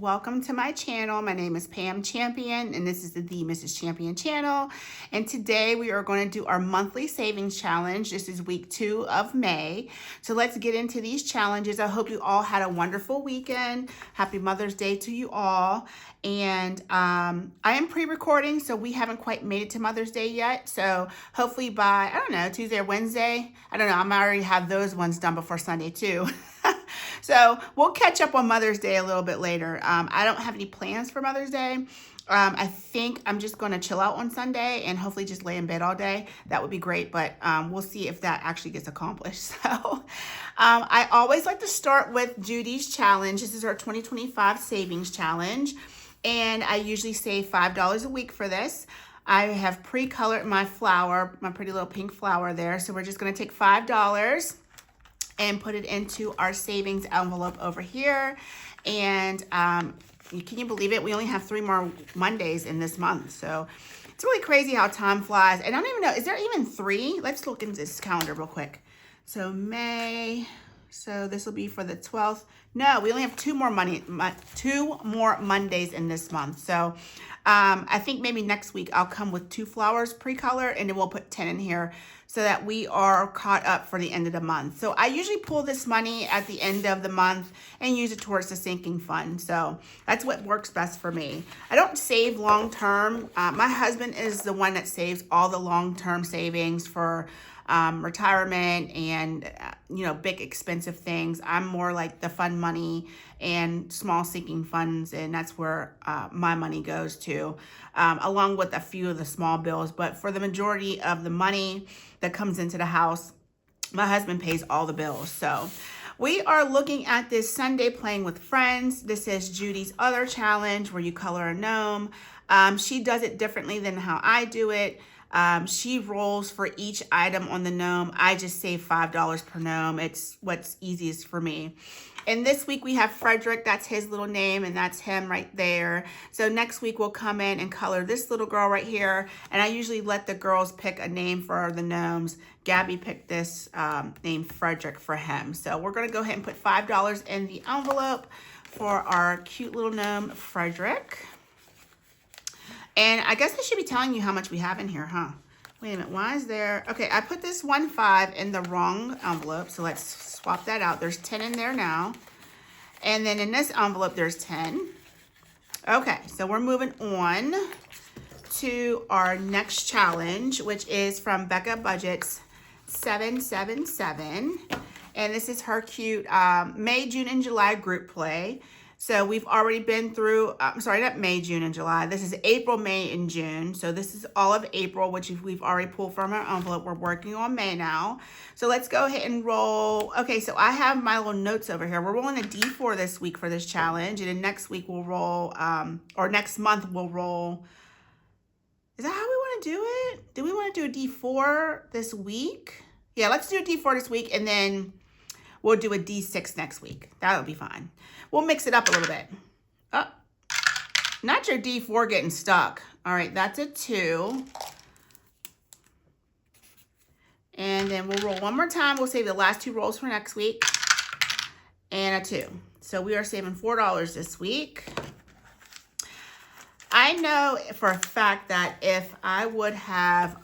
welcome to my channel. My name is Pam Champion and this is the Mrs. Champion channel. And today we are going to do our monthly savings challenge. This is week 2 of May. So let's get into these challenges. I hope you all had a wonderful weekend. Happy Mother's Day to you all. And I am pre-recording, so we haven't quite made it to Mother's Day yet. So hopefully by, I don't know, Tuesday or Wednesday. I don't know, I might already have those ones done before Sunday too. So we'll catch up on Mother's Day a little bit later. I don't have any plans for Mother's Day. I think I'm just going to chill out on Sunday and hopefully just lay in bed all day. That would be great, but we'll see if that actually gets accomplished. So I always like to start with Judy's challenge. This is our 2025 savings challenge, and I usually save $5 a week for this. I have pre-colored my flower, my pretty little pink flower there. So we're just going to take $5 and put it into our savings envelope over here. And can you believe it? We only have 3 more Mondays in this month. So it's really crazy how time flies. And I don't even know, is there even 3? Let's look into this calendar real quick. So May, so this will be for the 12th. No, we only have 2 more Mondays in this month. So I think maybe next week I'll come with 2 flowers pre-color, and then we'll put 10 in here so that we are caught up for the end of the month. So I usually pull this money at the end of the month and use it towards the sinking fund. So that's what works best for me. I don't save long term. My husband is the one that saves all the long-term savings for retirement and big expensive things. I'm more like the fun money and small sinking funds, and that's where my money goes to, along with a few of the small bills. But for the majority of the money that comes into the house, my husband pays all the bills. So we are looking at this Sunday playing with friends. This is Judy's other challenge where you color a gnome. She does it differently than how I do it. She rolls for each item on the gnome. I just save $5 per gnome. It's what's easiest for me. And this week we have Frederick. That's his little name, and that's him right there. So next week we'll come in and color this little girl right here. And I usually let the girls pick a name for the gnomes. Gabby picked this name Frederick for him. So we're going to go ahead and put $5 in the envelope for our cute little gnome Frederick. And I guess I should be telling you how much we have in here, huh? Wait a minute, why is there? Okay, I put this 1.5 in the wrong envelope, so let's swap that out. There's 10 in there now. And then in this envelope, there's 10. Okay, so we're moving on to our next challenge, which is from Becca Budget's 777. And this is her cute May, June, and July group play. So we've already been through, sorry, not May, June, and July. This is April, May, and June. So this is all of April, which we've already pulled from our envelope. We're working on May now. So let's go ahead and roll. Okay, so I have my little notes over here. We're rolling a D4 this week for this challenge. And then next week we'll roll, or next month we'll roll. Is that how we want to do it? Do we want to do a D4 this week? Yeah, let's do a D4 this week, and then we'll do a D6 next week. That'll be fine. We'll mix it up a little bit. Oh, not your D4 getting stuck. All right, that's a 2. And then we'll roll one more time. We'll save the last 2 rolls for next week. And a 2. So we are saving $4 this week. I know for a fact that if I would have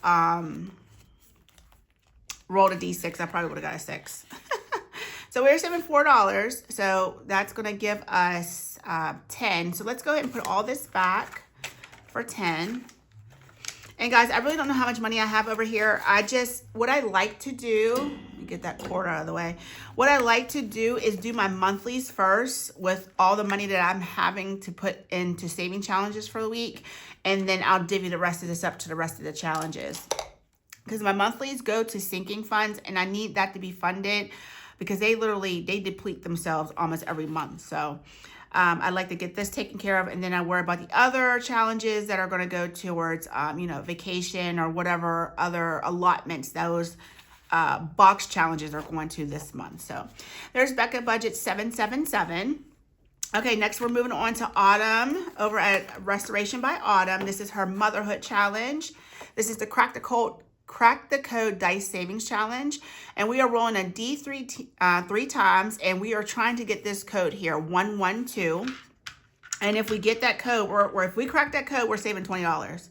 rolled a D6, I probably would have got a 6. So we're saving $4, so that's going to give us 10. So let's go ahead and put all this back for 10. And guys, I really don't know how much money I have over here. What I like to do, let me get that cord out of the way. What I like to do is do my monthlies first with all the money that I'm having to put into saving challenges for the week. And then I'll divvy the rest of this up to the rest of the challenges. Because my monthlies go to sinking funds, and I need that to be funded, because they deplete themselves almost every month. So I'd like to get this taken care of, and then I worry about the other challenges that are going to go towards, vacation or whatever other allotments those box challenges are going to this month. So there's Becca Budget 777. Okay, next we're moving on to Autumn over at Restoration by Autumn. This is her Motherhood Challenge. This is the Crack the Code Dice Savings Challenge, and we are rolling a D3 3 times, and we are trying to get this code here, 112. And if we get that code, or if we crack that code, we're saving $20.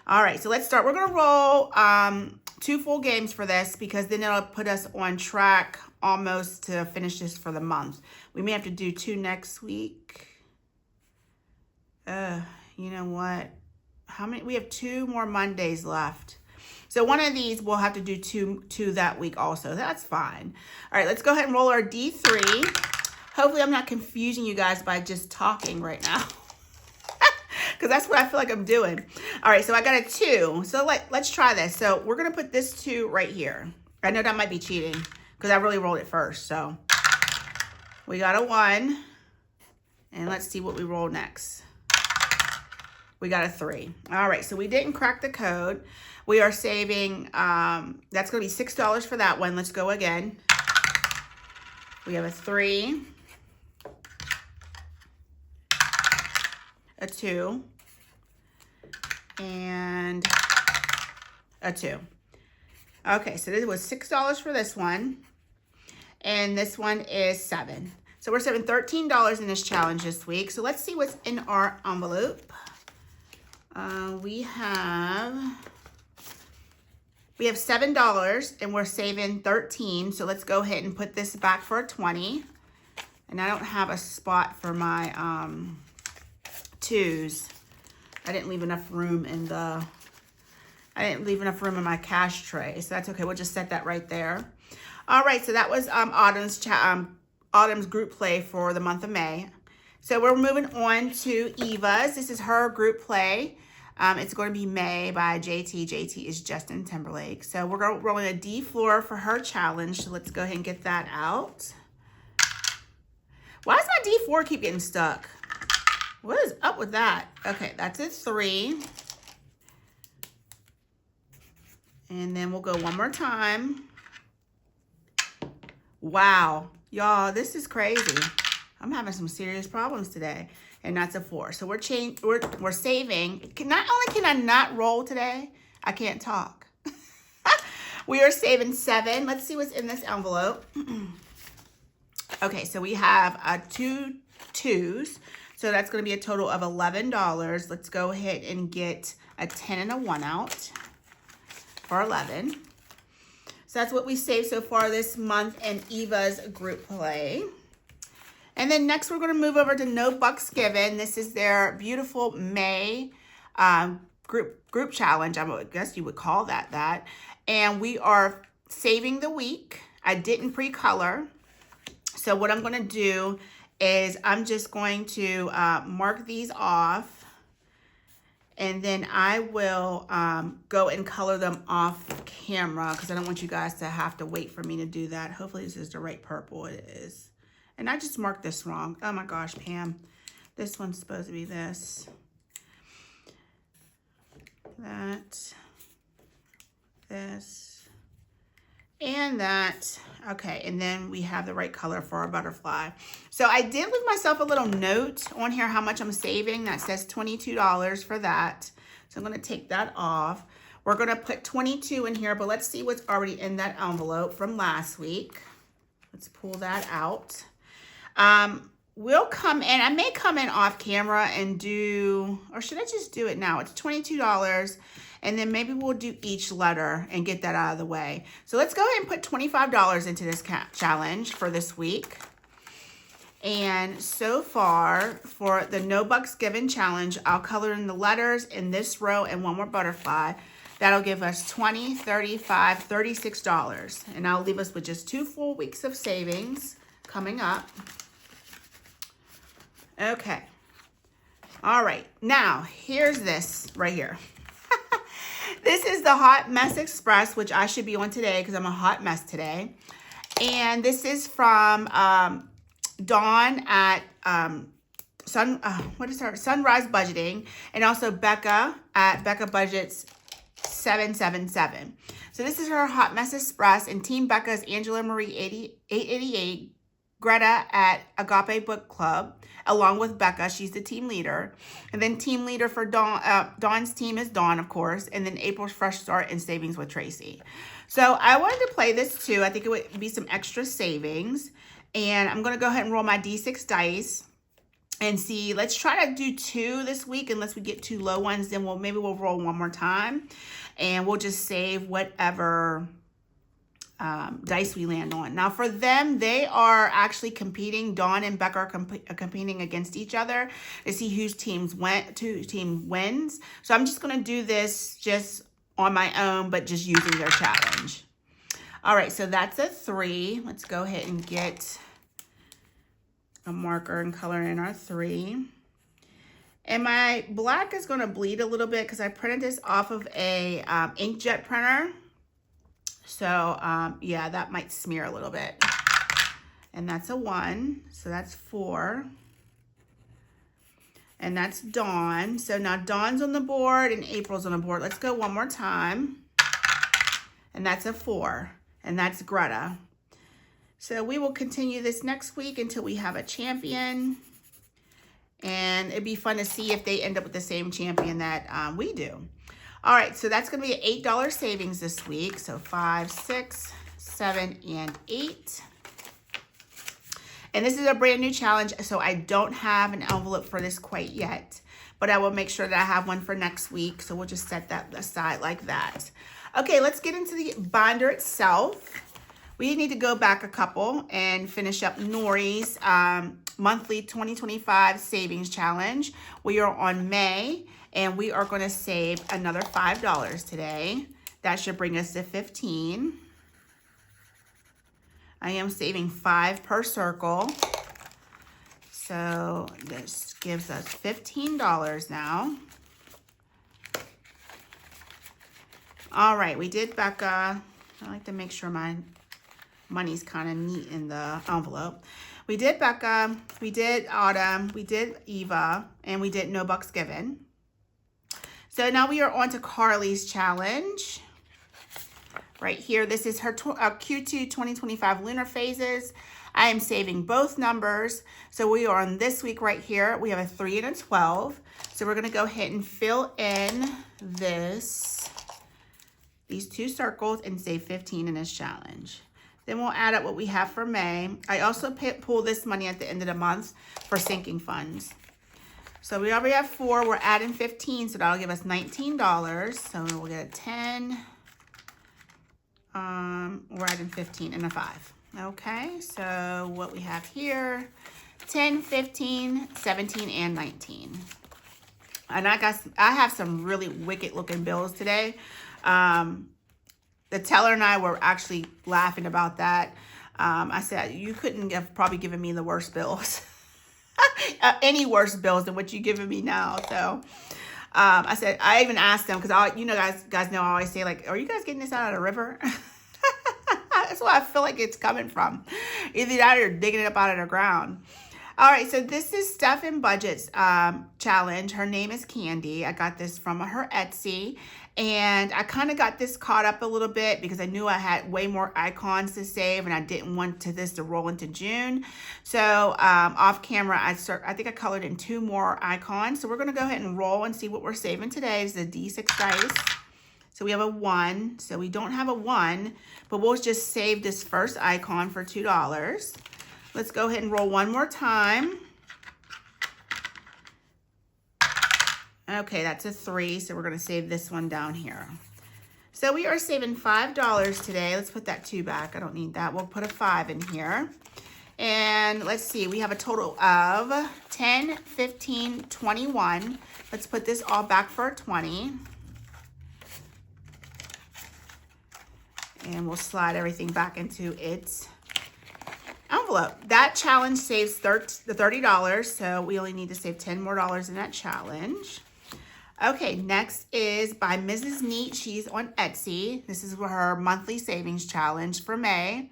All right, so let's start. We're going to roll 2 full games for this because then it'll put us on track almost to finish this for the month. We may have to do 2 next week. You know what? How many? We have 2 more Mondays left. So one of these we'll have to do two that week also. That's fine. All right, let's go ahead and roll our D3. Hopefully I'm not confusing you guys by just talking right now. Because that's what I feel like I'm doing. All right, so I got a 2. So let's try this. So we're going to put this 2 right here. I know that might be cheating because I really rolled it first. So we got a 1. And let's see what we roll next. We got a 3. All right, so we didn't crack the code. We are saving, that's going to be $6 for that one. Let's go again. We have a 3. A 2, and a 2. Okay, so this was $6 for this one, and this one is 7. So we're saving $13 in this challenge this week. So let's see what's in our envelope. We have $7, and we're saving $13. So let's go ahead and put this back for a 20. And I don't have a spot for my 2s. I didn't leave enough room in my cash tray, so that's okay. We'll just set that right there. All right, so that was Autumn's group play for the month of May. So we're moving on to Eva's. This is her group play. It's going to be May by JT. JT is Justin Timberlake. So we're going to roll in a D floor for her challenge. So let's go ahead and get that out. Why does my D4 keep getting stuck? What is up with that? Okay, that's a 3. And then we'll go one more time. Wow. Y'all, this is crazy. I'm having some serious problems today. And that's a 4. So we're saving. Not only can I not roll today, I can't talk. We are saving 7. Let's see what's in this envelope. Okay, so we have 2 2s. So that's going to be a total of $11. Let's go ahead and get a 10 and a 1 out for 11. So that's what we saved so far this month in Eva's group play. And then next we're going to move over to No Bucks Given. This is their beautiful May group challenge. I guess you would call that. And we are saving the week. I didn't pre-color. So what I'm going to do is I'm just going to mark these off, and then I will go and color them off camera because I don't want you guys to have to wait for me to do that. Hopefully this is the right purple. It is. And I just marked this wrong. Oh my gosh, Pam. This one's supposed to be this. That. This. And that. Okay, and then we have the right color for our butterfly. So I did leave myself a little note on here how much I'm saving. That says $22 for that. So I'm going to take that off. We're going to put 22 in here, but let's see what's already in that envelope from last week. Let's pull that out. We'll come in. I may come in off camera and do, or should I just do it now? It's $22. And then maybe we'll do each letter and get that out of the way. So let's go ahead and put $25 into this challenge for this week. And so far, for the No Bucks Given challenge, I'll color in the letters in this row and one more butterfly. That'll give us $20, $35, $36. And I'll leave us with just 2 full weeks of savings coming up. Okay. All right. Now, here's this right here. This is the Hot Mess Express, which I should be on today because I'm a hot mess today. And this is from Dawn at Sunrise Budgeting, and also Becca at Becca Budgets 777. So this is her Hot Mess Express, and Team Becca is Angela Marie 888, Greta at Agape Book Club, along with Becca. She's the team leader. And then team leader for Dawn's team is Dawn, of course. And then April's Fresh Start and Savings with Tracy. So I wanted to play this too. I think it would be some extra savings. And I'm going to go ahead and roll my D6 dice. and see. Let's try to do 2 this week. Unless we get 2 low ones, then maybe we'll roll one more time, and we'll just save whatever dice we land on. Now for them, they are actually competing. Dawn and Becca are competing against each other to see whose team wins. So I'm just going to do this just on my own, but just using their challenge. All right, so that's a 3. Let's go ahead and get a marker and color in our 3. And my black is going to bleed a little bit because I printed this off of a inkjet printer. So, yeah, that might smear a little bit. And that's a 1. So that's 4. And that's Dawn. So now Dawn's on the board and April's on the board. Let's go one more time. And that's a 4. And that's Greta. So we will continue this next week until we have a champion. And it'd be fun to see if they end up with the same champion that we do. All right, so that's going to be an $8 savings this week. So 5, 6, 7, and 8. And this is a brand new challenge, so I don't have an envelope for this quite yet. But I will make sure that I have one for next week. So we'll just set that aside like that. Okay, let's get into the binder itself. We need to go back a couple and finish up Nori's monthly 2025 savings challenge. We are on May. And we are going to save another $5 today. That should bring us to 15. I am saving 5 per circle. So this gives us $15 now. All right, we did Becca. I like to make sure my money's kind of neat in the envelope. We did Becca, we did Autumn, we did Eva, and we did No Bucks Given. So now we are on to Carly's challenge. Right here, this is her Q2 2025 lunar phases. I am saving both numbers. So we are on this week right here. We have a 3 and a 12. So we're going to go ahead and fill in these 2 circles and save 15 in this challenge. Then we'll add up what we have for May. I also pull this money at the end of the month for sinking funds. So we already have 4. We're adding 15, so that'll give us $19. So we'll get a 10. We're adding 15 and a 5. Okay, so what we have here, 10, 15, 17, and 19. And I have some really wicked looking bills today. The teller and I were actually laughing about that. I said, you couldn't have probably given me the worst bills. Any worse bills than what you're giving me now. So I said, I even asked them, because you know, guys know I always say, like, are you guys getting this out of the river? That's where I feel like it's coming from. Either that or digging it up out of the ground. All right, so this is Stuff and Budgets challenge. Her name is Candy. I got this from her Etsy. And I kind of got this caught up a little bit because I knew I had way more icons to save and I didn't want this to roll into June. So off camera, I think I colored in 2 more icons. So we're going to go ahead and roll and see what we're saving today. Is the D6 dice. So we have a 1. So we don't have a 1, but we'll just save this first icon for $2. Let's go ahead and roll one more time. Okay, that's a 3, so we're going to save this one down here. So we are saving $5 today. Let's put that 2 back. I don't need that. We'll put a 5 in here. And let's see, we have a total of 10, 15, 21. Let's put this all back for a 20. And we'll slide everything back into its envelope. That challenge saves the $30, so we only need to save $10 more in that challenge. Okay, next is by Mrs. Neat. She's on Etsy. This is her monthly savings challenge for May.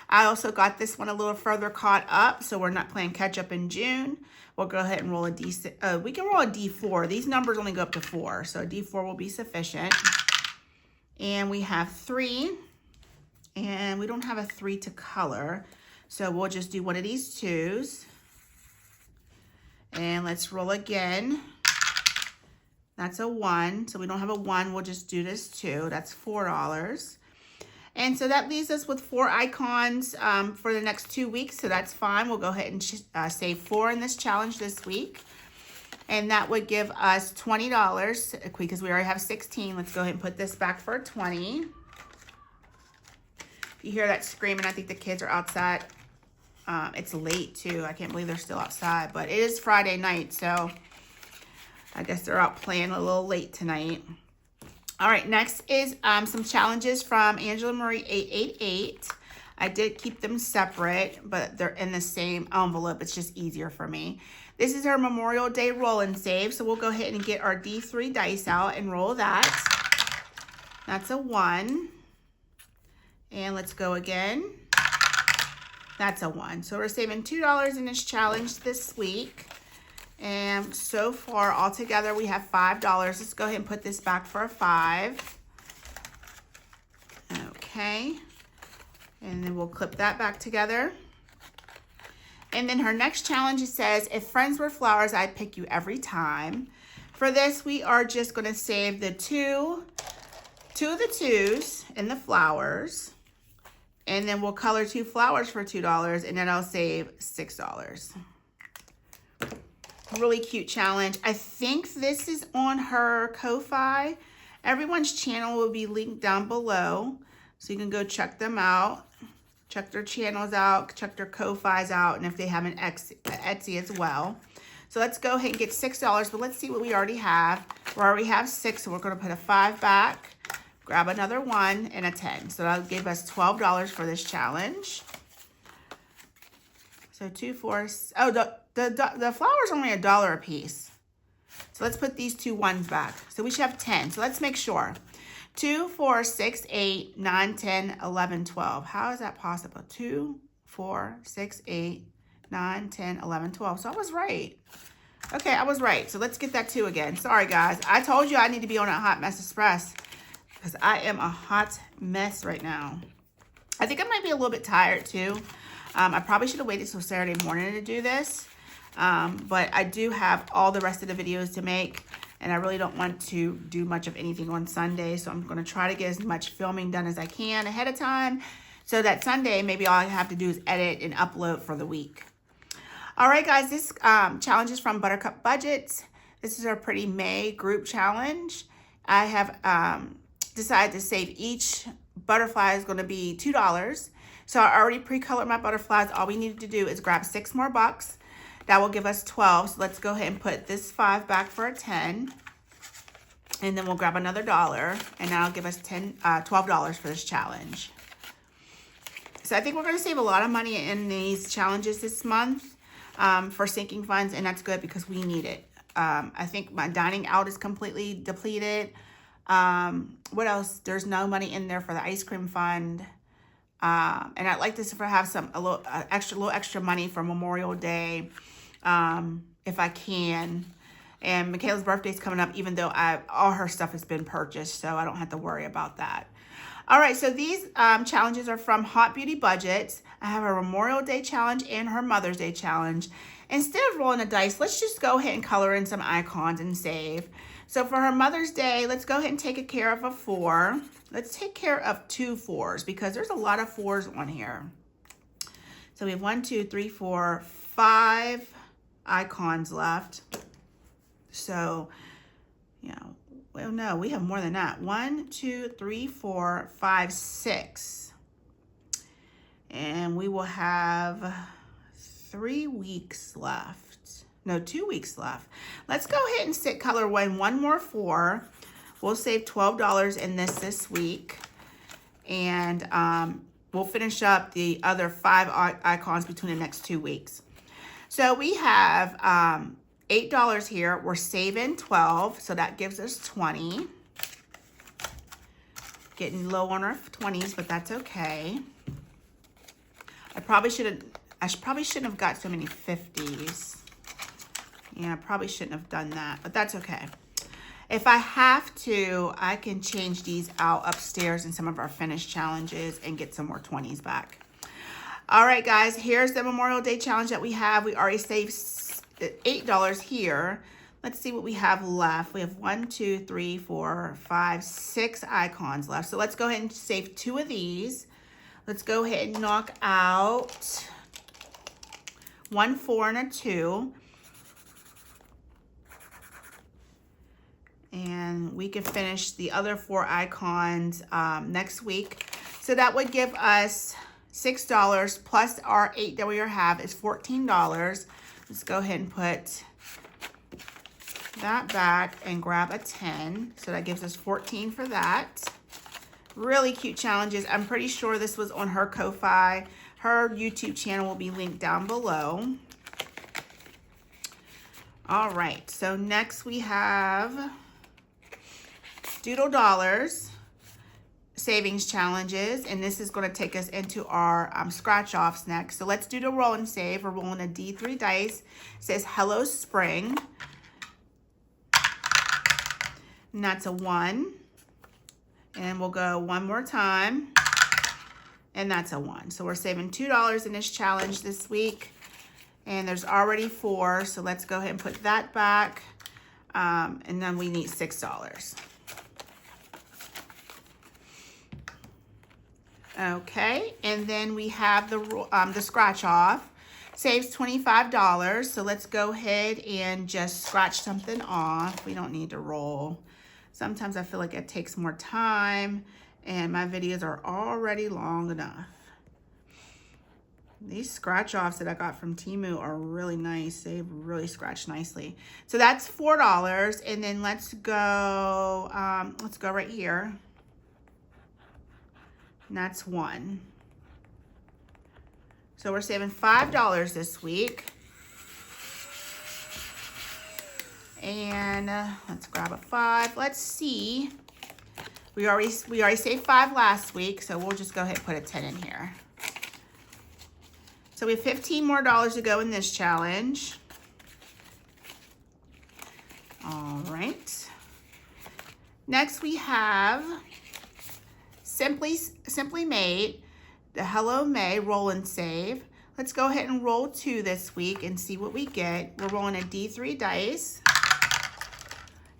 I also got this one a little further caught up, so we're not playing catch up in June. We'll go ahead and roll a D6. We can roll a D4. These numbers only go up to 4, so a D4 will be sufficient. And we have 3, and we don't have a 3 to color, so we'll just do one of these 2s. And let's roll again. That's a 1, so we don't have a 1. We'll just do this 2. That's $4. And so that leaves us with 4 icons for the next 2 weeks. So that's fine. We'll go ahead and save 4 in this challenge this week. And that would give us $20 because we already have 16. Let's go ahead and put this back for 20. If you hear that screaming, I think the kids are outside. It's late too. I can't believe they're still outside, but it is Friday night, so I guess they're out playing a little late tonight. All right, next is some challenges from Angela Marie 888. I did keep them separate, but they're in the same envelope. It's just easier for me. This is her Memorial Day roll and save, so we'll go ahead and get our D3 dice out and roll that. That's a 1. And let's go again. That's a 1. So we're saving $2 in this challenge this week. And so far, altogether, we have $5. Let's go ahead and put this back for a 5. Okay. And then we'll clip that back together. And then her next challenge, it says, if friends were flowers, I'd pick you every time. For this, we are just going to save the two of the 2s in the flowers. And then we'll color 2 flowers for $2, and then I'll save $6. Really cute challenge. I think this is on her KOFI. Everyone's channel will be linked down below, so you can go check them out. Check their channels out, check their KOFIs out, and if they have an Etsy as well. So let's go ahead and get $6, but let's see what we already have. We already have 6, so we're going to put a 5 back. Grab another 1 and a 10. So that'll give us $12 for this challenge. So 2, 4, oh, the flower's only $1 a piece. So let's put these 2 1s back. So we should have 10. So let's make sure. 2, 4, 6, 8, 9, 10, 11, 12. How is that possible? 2, 4, 6, 8, 9, 10, 11, 12. So I was right. Okay, I was right. So let's get that 2 again. Sorry, guys. I told you I need to be on a Hot Mess Express, because I am a hot mess right now. I think I might be a little bit tired too. I probably should have waited till Saturday morning to do this. But I do have all the rest of the videos to make, and I really don't want to do much of anything on Sunday. So I'm going to try to get as much filming done as I can ahead of time, so that Sunday maybe all I have to do is edit and upload for the week. All right, guys, this challenge is from Buttercup Budgets. This is our Pretty May group challenge. I have decided to save each butterfly is going to be $2. So I already pre-colored my butterflies. All we needed to do is grab 6 more bucks. That will give us 12. So let's go ahead and put this 5 back for a 10. And then we'll grab another $1, and that'll give us $12 for this challenge. So I think we're going to save a lot of money in these challenges this month for sinking funds, and that's good because we need it. I think my dining out is completely depleted. What else? There's no money in there for the ice cream fund. And I'd like to have a little extra money for Memorial Day, if I can. And Michaela's birthday is coming up, even though all her stuff has been purchased, so I don't have to worry about that. All right, so these challenges are from Hot Beauty Budgets. I have her Memorial Day challenge and her Mother's Day challenge. Instead of rolling the dice, let's just go ahead and color in some icons and save. So for her Mother's Day, let's go ahead and take care of a 4. Let's take care of 2 4s because there's a lot of 4s on here. So we have 1, 2, 3, 4, 5 icons left. So, well, no, we have more than that. 1, 2, 3, 4, 5, 6. And we will have 3 weeks left. No, 2 weeks left. Let's go ahead and color one more 4. We'll save $12 in this week. And we'll finish up the other 5 icons between the next 2 weeks. So we have $8 here. We're saving 12, so that gives us 20. Getting low on our 20s, but that's okay. I probably shouldn't have got so many 50s. Yeah, I probably shouldn't have done that, but that's okay. If I have to, I can change these out upstairs in some of our finished challenges and get some more 20s back. All right, guys, here's the Memorial Day challenge that we have. We already saved $8 here. Let's see what we have left. We have 1, 2, 3, 4, 5, 6 icons left. So let's go ahead and save 2 of these. Let's go ahead and knock out 1 4 and a 2. And we can finish the other 4 icons next week. So that would give us $6 plus our 8 that we have is $14. Let's go ahead and put that back and grab a 10. So that gives us 14 for that. Really cute challenges. I'm pretty sure this was on her KOFI. Her YouTube channel will be linked down below. All right, so next we have Doodle Dollars savings challenges, and this is going to take us into our scratch offs next. So let's do the roll and save. We're rolling a D3 dice. It says Hello Spring, and that's a 1. And we'll go one more time, and that's a 1. So we're saving $2 in this challenge this week, and there's already 4. So let's go ahead and put that back, and then we need $6. Okay, and then we have the scratch off. Saves $25, so let's go ahead and just scratch something off. We don't need to roll. Sometimes I feel like it takes more time, and my videos are already long enough. These scratch offs that I got from Temu are really nice. They really scratch nicely. So that's $4, and then let's go right here. And that's 1. So we're saving $5 this week. And let's grab a 5. Let's see. We already saved 5 last week, so we'll just go ahead and put a 10 in here. So we have $15 more to go in this challenge. All right. Next we have Simply Made, the Hello May roll and save. Let's go ahead and roll 2 this week and see what we get. We're rolling a D3 dice,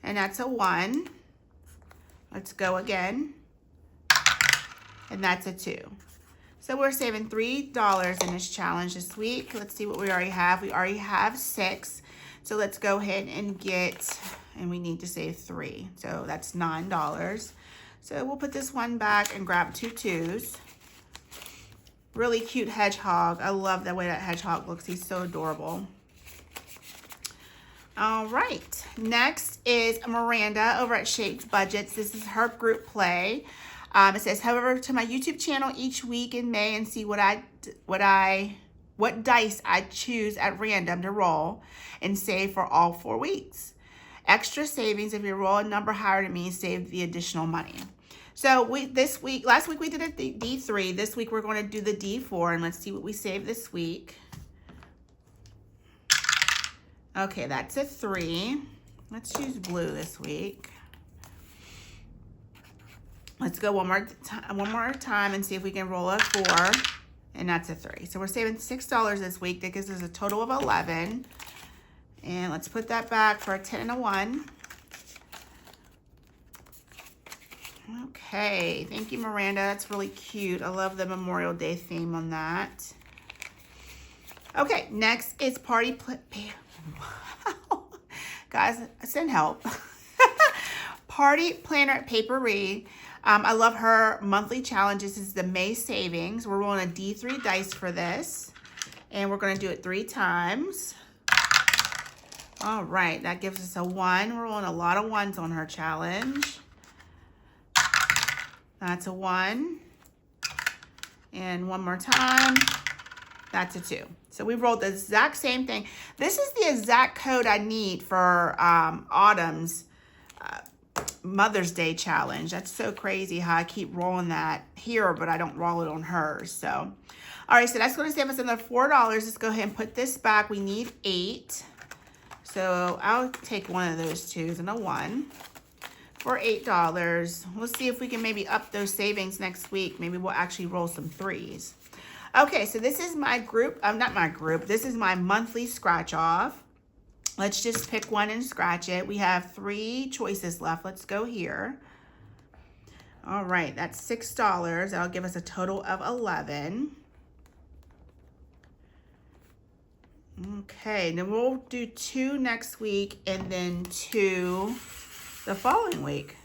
and that's a 1. Let's go again, and that's a 2. So we're saving $3 in this challenge this week. Let's see what we already have. We already have 6. So let's go ahead and and we need to save 3. So that's $9. So we'll put this one back and grab 2 2s. Really cute hedgehog. I love the way that hedgehog looks. He's so adorable. All right. Next is Miranda over at Shaped Budgets. This is her group play. It says, head over to my YouTube channel each week in May and see what dice I choose at random to roll and save for all 4 weeks. Extra savings if you roll a number higher than me, save the additional money. So last week we did a D3. This week we're going to do the D4, and let's see what we save this week. Okay, that's a 3. Let's choose blue this week. Let's go one more time and see if we can roll a 4, and that's a 3. So we're saving $6 this week. That gives us a total of 11. And let's put that back for a 10 and a 1. Okay, thank you, Miranda. That's really cute. I love the Memorial Day theme on that. Okay, next is guys, send help. Party Planner Papery. I love her monthly challenges. This is the May savings. We're rolling a D3 dice for this, and we're going to do it 3 times. All right, that gives us a 1. We're rolling a lot of 1s on her challenge. That's a 1. And one more time. That's a 2. So we rolled the exact same thing. This is the exact code I need for Autumn's Mother's Day challenge. That's so crazy how I keep rolling that here, but I don't roll it on hers. So, all right, so that's going to save us another $4. Let's go ahead and put this back. We need 8. So I'll take one of those 2s and a 1 for $8. Let's see if we can maybe up those savings next week. Maybe we'll actually roll some 3s. Okay, so this is my group. Not my group. This is my monthly scratch off. Let's just pick one and scratch it. We have 3 choices left. Let's go here. All right, that's $6. That'll give us a total of 11. Okay, then we'll do 2 next week and then 2 the following week.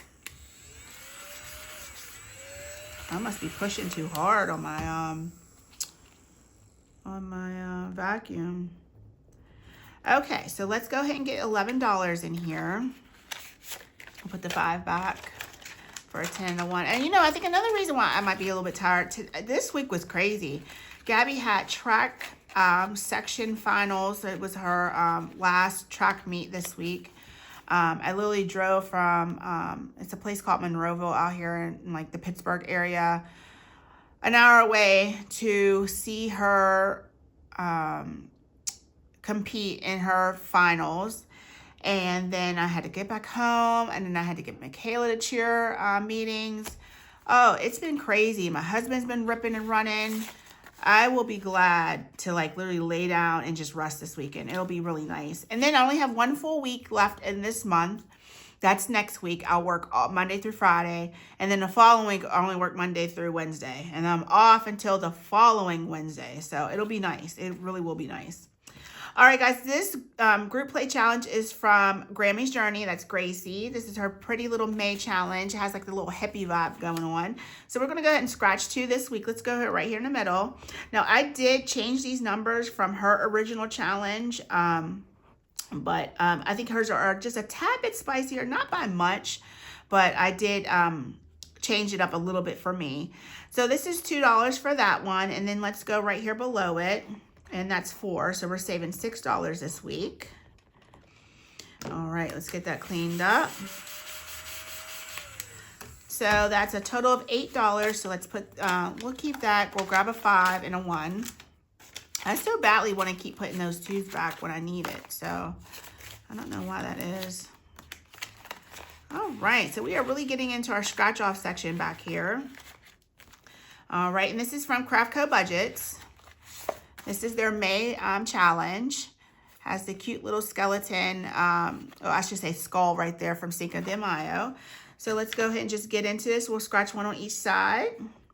I must be pushing too hard on my vacuum. Okay, so let's go ahead and get $11 in here. I'll put the 5 back for a 10 and a 1. And you know, I think another reason why I might be a little bit tired, this week was crazy. Gabby had track section finals. It was her last track meet this week. I literally drove from, it's a place called Monroeville out here in like the Pittsburgh area, an hour away to see her compete in her finals. And then I had to get back home, and then I had to get Michaela to cheer meetings. Oh, it's been crazy. My husband's been ripping and running. I will be glad to like literally lay down and just rest this weekend. It'll be really nice. And then I only have 1 full week left in this month. That's next week. I'll work Monday through Friday. And then the following week, I only work Monday through Wednesday. And I'm off until the following Wednesday. So it'll be nice. It really will be nice. All right, guys, this group play challenge is from Grammy's Journey. That's Gracie. This is her pretty little May challenge. It has like the little hippie vibe going on. So we're going to go ahead and scratch 2 this week. Let's go ahead right here in the middle. Now, I did change these numbers from her original challenge, but I think hers are just a tad bit spicier, not by much, but I did change it up a little bit for me. So this is $2 for that one, and then let's go right here below it. And that's 4, so we're saving $6 this week. All right, let's get that cleaned up. So that's a total of $8. So let's put, we'll keep that. We'll grab a 5 and a 1. I so badly want to keep putting those 2s back when I need it. So I don't know why that is. All right, so we are really getting into our scratch off section back here. All right, and this is from Craft Co Budgets. This is their May challenge. Has the cute little skeleton, I should say skull right there from Cinco de Mayo. So let's go ahead and just get into this. We'll scratch 1 on each side.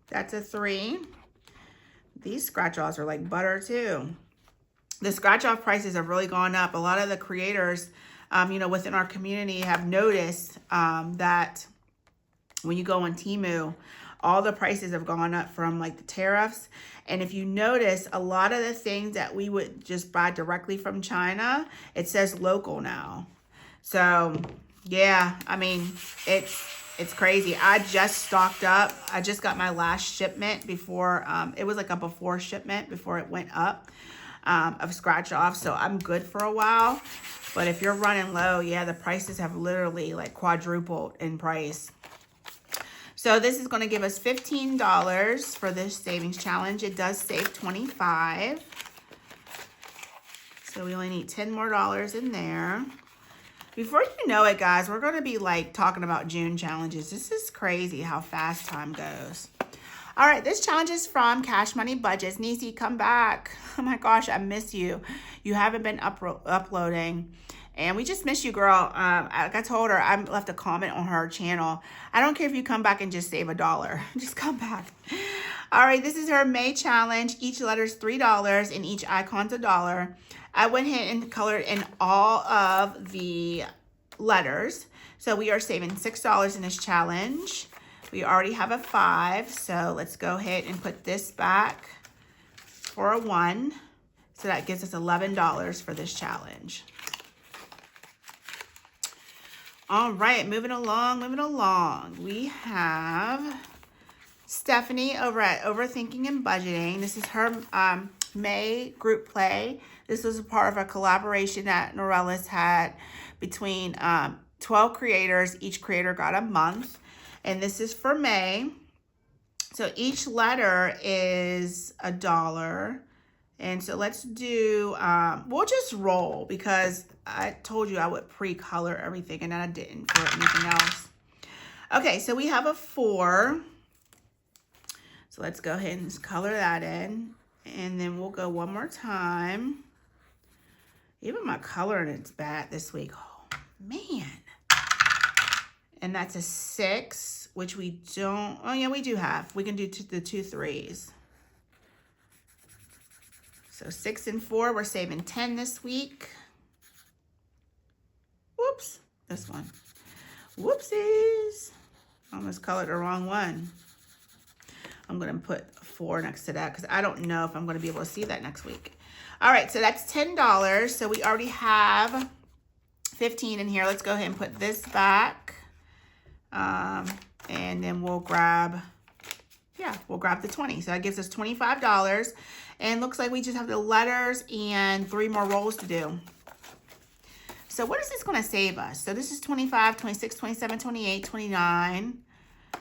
That's a 3. These scratch offs are like butter too. The scratch off prices have really gone up. A lot of the creators, you know, within our community have noticed that when you go on Temu, all the prices have gone up from like the tariffs. And if you notice, a lot of the things that we would just buy directly from China, it says local now. So yeah, I mean, it's crazy. I just stocked up. I just got my last shipment before, it was like a before shipment before it went up of scratch off. So I'm good for a while. But if you're running low, yeah, the prices have literally like quadrupled in price. So this is going to give us $15 for this savings challenge. It does save $25. So we only need $10 more in there. Before you know it, guys, we're going to be like talking about June challenges. This is crazy how fast time goes. All right, this challenge is from Cash Money Budgets. Nisi, come back. Oh my gosh, I miss you. You haven't been uploading. And we just miss you, girl. Like I told her, I left a comment on her channel. I don't care if you come back and just save $1. Just come back. All right, this is her May challenge. Each letter is $3 and each icon's $1. I went ahead and colored in all of the letters. So we are saving $6 in this challenge. We already have a 5. So let's go ahead and put this back for a 1. So that gives us $11 for this challenge. All right, moving along. We have Stephanie over at Overthinking and Budgeting. This is her May group play. This was a part of a collaboration that Norellis had between 12 creators. Each creator got a month. And this is for May. So each letter is $1. And so let's do, we'll just roll because I told you I would pre-color everything and then I didn't for anything else. Okay, so we have a 4. So let's go ahead and just color that in. And then we'll go one more time. Even my coloring is bad this week. Oh, man. And that's a 6, which we don't, oh yeah, we do have. We can do the 2 3s. So 6 and 4, we're saving 10 this week. Whoops, this one. Whoopsies. Almost colored the wrong one. I'm gonna put 4 next to that because I don't know if I'm gonna be able to see that next week. All right, so that's $10. So we already have 15 in here. Let's go ahead and put this back. And then we'll grab, yeah, we'll grab the 20. So that gives us $25. And looks like we just have the letters and 3 more rolls to do. So what is this going to save us? So this is 25, 26, 27, 28, 29.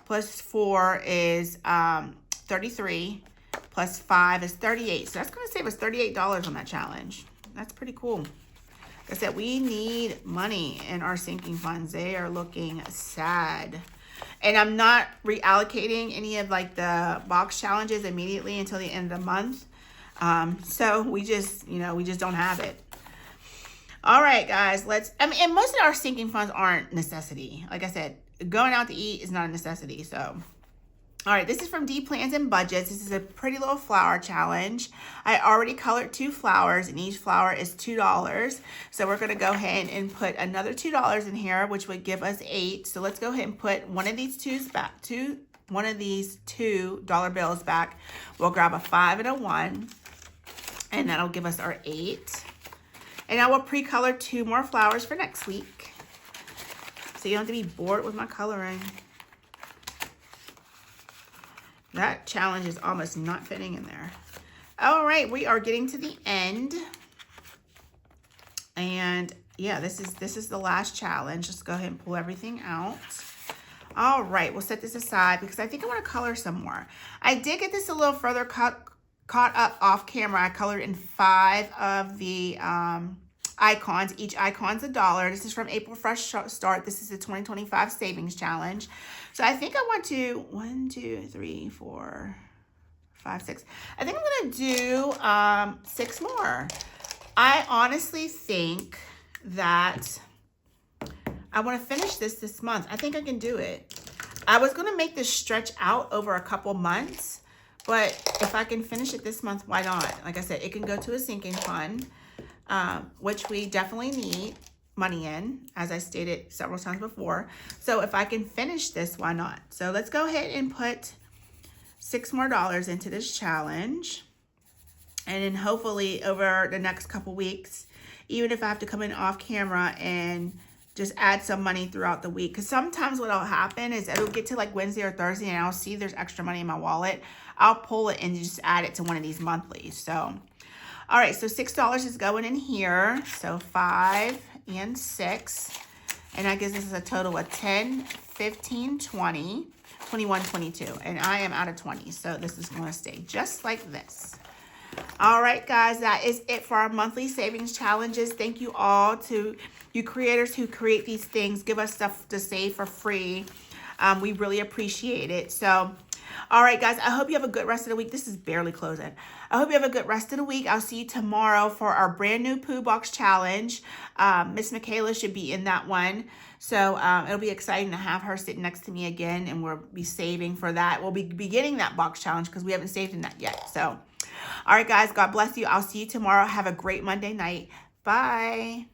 Plus 4 is 33. Plus 5 is 38. So that's going to save us $38 on that challenge. That's pretty cool. Like I said, we need money in our sinking funds. They are looking sad. And I'm not reallocating any of like the box challenges immediately until the end of the month. So we just, you know, we just don't have it. All right, guys, and most of our sinking funds aren't necessity. Like I said, going out to eat is not a necessity. So, all right, this is from D Plans and Budgets. This is a pretty little flower challenge. I already colored 2 flowers, and each flower is $2. So we're going to go ahead and put another $2 in here, which would give us 8. So let's go ahead and put one of these one of these $2 bills back. We'll grab a 5 and a 1, and that'll give us our 8. And I will pre-color 2 more flowers for next week, so you don't have to be bored with my coloring. That challenge is almost not fitting in there. All right, we are getting to the end. And yeah, this is the last challenge. Just go ahead and pull everything out. All right, we'll set this aside because I think I want to color some more. I did get this a little further caught up off camera. I colored in 5 of the icons. Each icon's $1. This is from April Fresh Start. This is the 2025 Savings Challenge. So I think I want to 1, 2, 3, 4, 5, 6. I think I'm going to do 6 more. I honestly think that I want to finish this month. I think I can do it. I was going to make this stretch out over a couple months, but if I can finish it this month, why not? Like I said, it can go to a sinking fund, which we definitely need money in, as I stated several times before. So if I can finish this, why not? So let's go ahead and put $6 more into this challenge. And then hopefully over the next couple weeks, even if I have to come in off camera and just add some money throughout the week. Because sometimes what will happen is it'll get to like Wednesday or Thursday and I'll see there's extra money in my wallet. I'll pull it and just add it to one of these monthlies. So, all right, so $6 is going in here. So 5 and 6. And that gives us a total of 10, 15, 20, 21, 22. And I am out of 20. So this is going to stay just like this. All right, guys, that is it for our monthly savings challenges. Thank you all to you creators who create these things. Give us stuff to save for free. We really appreciate it. So, all right, guys, I hope you have a good rest of the week. This is barely closing. I hope you have a good rest of the week. I'll see you tomorrow for our brand new Poo Box Challenge. Miss Michaela should be in that one. So it'll be exciting to have her sitting next to me again, and we'll be saving for that. We'll be beginning that box challenge because we haven't saved in that yet. So, all right, guys, God bless you. I'll see you tomorrow. Have a great Monday night. Bye.